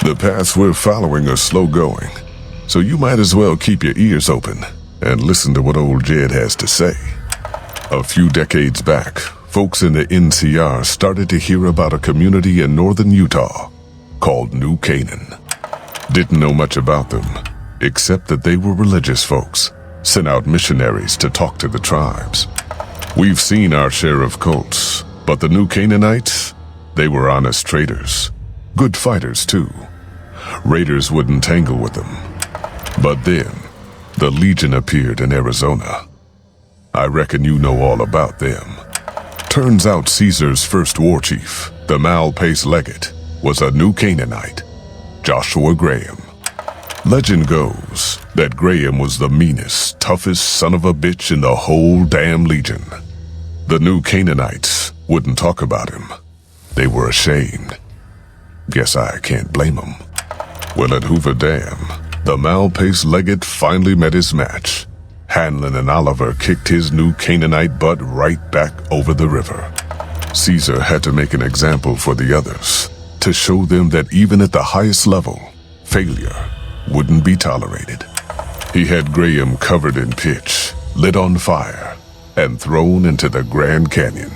The paths we're following are slow going, so you might as well keep your ears open and listen to what old Jed has to say. A few decades back, folks in the NCR started to hear about a community in northern Utah called New Canaan. Didn't know much about them, except that they were religious folks, sent out missionaries to talk to the tribes. We've seen our share of cults, but the New Canaanites, they were honest traders. Good fighters, too. Raiders wouldn't tangle with them. But then, the Legion appeared in Arizona. I reckon you know all about them. Turns out Caesar's first war chief, the Malpais Legate, was a New Canaanite, Joshua Graham. Legend goes that Graham was the meanest, toughest son of a bitch in the whole damn Legion. The New Canaanites wouldn't talk about him. They were ashamed. Guess I can't blame them. Well, at Hoover Dam, the Malpais Legate finally met his match. Hanlon and Oliver kicked his New Canaanite butt right back over the river. Caesar had to make an example for the others, to show them that even at the highest level, failure wouldn't be tolerated. He had Graham covered in pitch, lit on fire, and thrown into the Grand Canyon.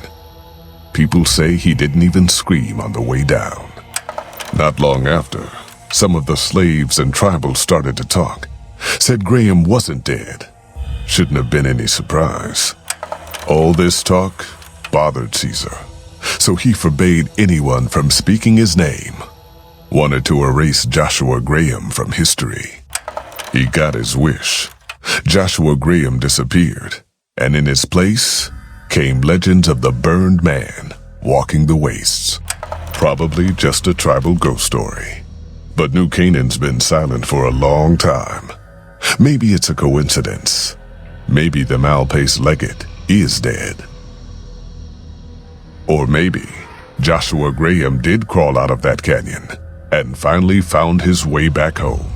People say he didn't even scream on the way down. Not long after, some of the slaves and tribals started to talk, said Graham wasn't dead. Shouldn't have been any surprise. All this talk bothered Caesar, so he forbade anyone from speaking his name. Wanted to erase Joshua Graham from history. He got his wish. Joshua Graham disappeared, and in his place came legends of the burned man walking the wastes. Probably just a tribal ghost story. But New Canaan's been silent for a long time. Maybe it's a coincidence. Maybe the Malpais Legate is dead. Or maybe Joshua Graham did crawl out of that canyon and finally found his way back home.